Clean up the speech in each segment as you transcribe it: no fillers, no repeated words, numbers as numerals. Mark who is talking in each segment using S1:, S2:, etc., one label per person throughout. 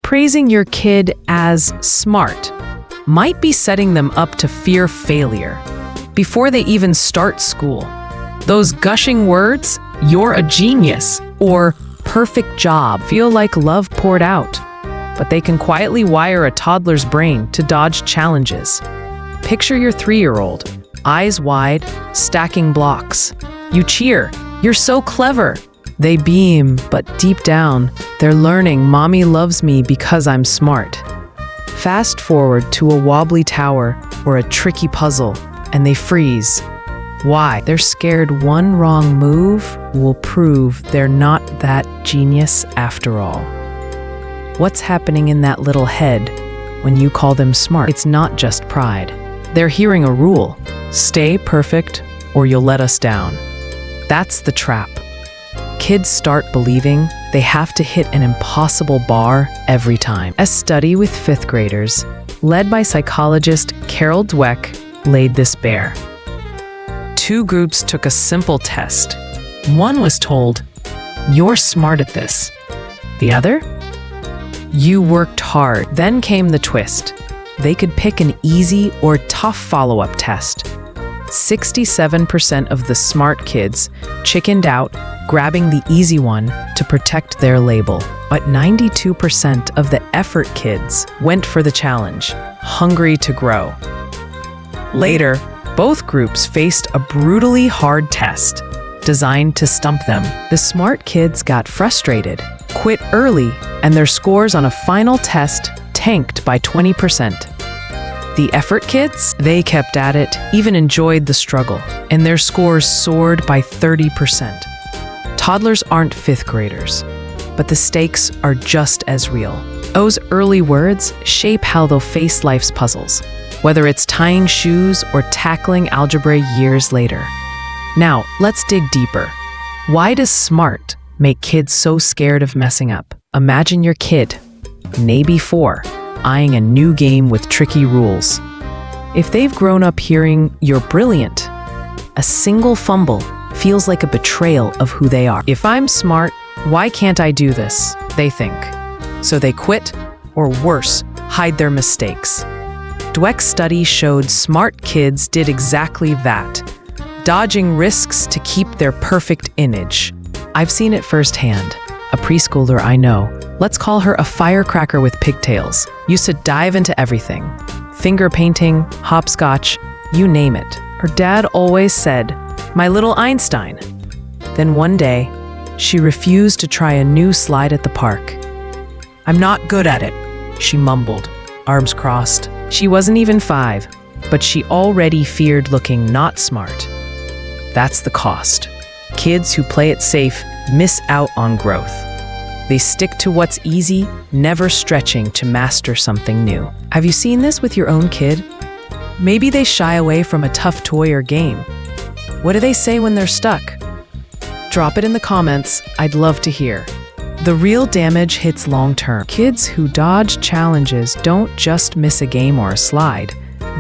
S1: Praising your kid as smart might be setting them up to fear failure before they even start school. Those gushing words, "You're a genius," or "perfect job," feel like love poured out, but they can quietly wire a toddler's brain to dodge challenges. Picture your 3-year-old, eyes wide, stacking blocks. You cheer, "You're so clever." They beam, but deep down, they're learning, "Mommy loves me because I'm smart." Fast forward to a wobbly tower or a tricky puzzle, and they freeze. Why? They're scared one wrong move will prove they're not that genius after all. What's happening in that little head when you call them smart? It's not just pride. They're hearing a rule: stay perfect or you'll let us down. That's the trap. Kids start believing they have to hit an impossible bar every time. A study with 5th graders, led by psychologist Carol Dweck, laid this bare. 2 groups took a simple test. One was told, "You're smart at this." The other, "You worked hard." Then came the twist. They could pick an easy or tough follow-up test. 67% of the smart kids chickened out, grabbing the easy one to protect their label. But 92% of the effort kids went for the challenge, hungry to grow. Later, both groups faced a brutally hard test designed to stump them. The smart kids got frustrated, quit early, and their scores on a final test tanked by 20%. The effort kids, they kept at it, even enjoyed the struggle, and their scores soared by 30%. Toddlers aren't 5th graders, but the stakes are just as real. Those early words shape how they'll face life's puzzles, whether it's tying shoes or tackling algebra years later. Now, let's dig deeper. Why does smart make kids so scared of messing up? Imagine your kid, maybe 4, eyeing a new game with tricky rules. If they've grown up hearing "you're brilliant," a single fumble feels like a betrayal of who they are. "If I'm smart, why can't I do this?" they think. So they quit, or worse, hide their mistakes. Dweck's study showed smart kids did exactly that, dodging risks to keep their perfect image. I've seen it firsthand. A preschooler I know, let's call her a firecracker with pigtails, used to dive into everything. Finger painting, hopscotch, you name it. Her dad always said, "My little Einstein." Then one day, she refused to try a new slide at the park. "I'm not good at it," she mumbled, arms crossed. She wasn't even 5, but she already feared looking not smart. That's the cost. Kids who play it safe miss out on growth. They stick to what's easy, never stretching to master something new. Have you seen this with your own kid? Maybe they shy away from a tough toy or game. What do they say when they're stuck? Drop it in the comments. I'd love to hear. The real damage hits long-term. Kids who dodge challenges don't just miss a game or a slide.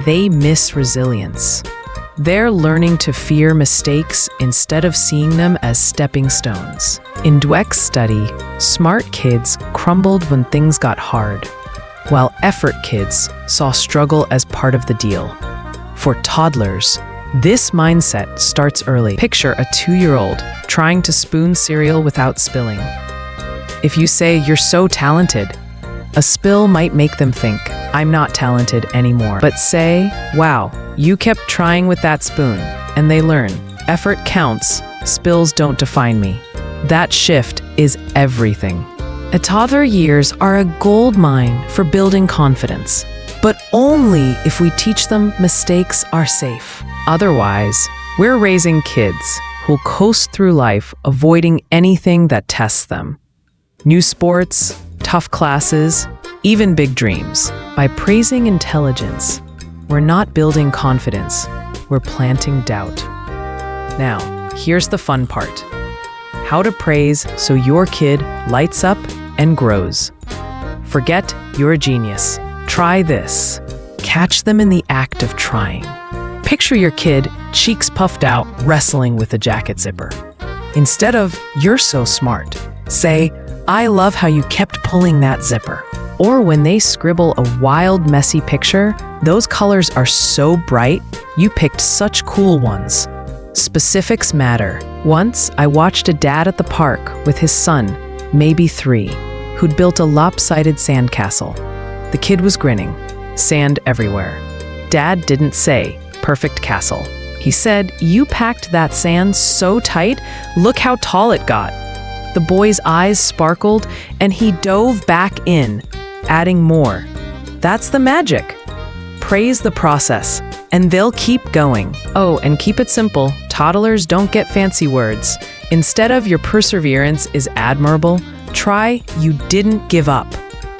S1: They miss resilience. They're learning to fear mistakes instead of seeing them as stepping stones. In Dweck's study, smart kids crumbled when things got hard, while effort kids saw struggle as part of the deal. For toddlers, this mindset starts early. Picture a 2-year-old trying to spoon cereal without spilling. If you say you're so talented, a spill might make them think, "I'm not talented anymore." But say, "Wow, you kept trying with that spoon," and they learn, effort counts, spills don't define me. That shift is everything. Toddler years are a goldmine for building confidence, but only if we teach them mistakes are safe. Otherwise, we're raising kids who'll coast through life avoiding anything that tests them. New sports, tough classes, even big dreams. By praising intelligence, we're not building confidence, we're planting doubt. Now, here's the fun part. How to praise so your kid lights up and grows. Forget you're a genius. Try this. Catch them in the act of trying. Picture your kid, cheeks puffed out, wrestling with a jacket zipper. Instead of, "You're so smart," say, "I love how you kept pulling that zipper." Or when they scribble a wild, messy picture, those colors are so bright, you picked such cool ones. Specifics matter. Once, I watched a dad at the park with his son, maybe 3, who'd built a lopsided sandcastle. The kid was grinning, sand everywhere. Dad didn't say, "Perfect castle." He said, "You packed that sand so tight, look how tall it got." The boy's eyes sparkled, and he dove back in, adding more. That's the magic. Praise the process, and they'll keep going. Oh, and keep it simple. Toddlers don't get fancy words. Instead of "your perseverance is admirable," try "you didn't give up."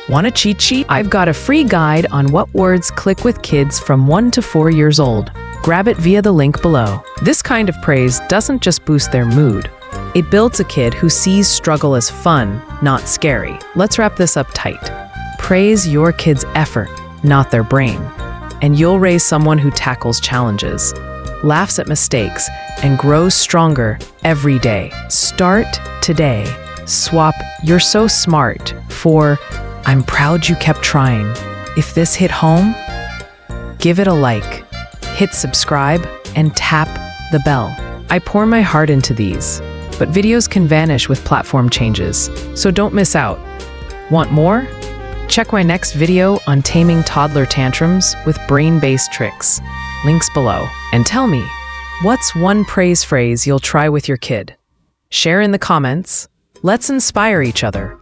S1: Want a cheat sheet? I've got a free guide on what words click with kids from 1 to 4 years old. Grab it via the link below. This kind of praise doesn't just boost their mood. It builds a kid who sees struggle as fun, not scary. Let's wrap this up tight. Praise your kid's effort, not their brain. And you'll raise someone who tackles challenges, laughs at mistakes, and grows stronger every day. Start today. Swap "you're so smart" for "I'm proud you kept trying." If this hit home, give it a like, hit subscribe, and tap the bell. I pour my heart into these, but videos can vanish with platform changes, so don't miss out. Want more? Check my next video on taming toddler tantrums with brain-based tricks. Links below. And tell me, what's one praise phrase you'll try with your kid? Share in the comments. Let's inspire each other.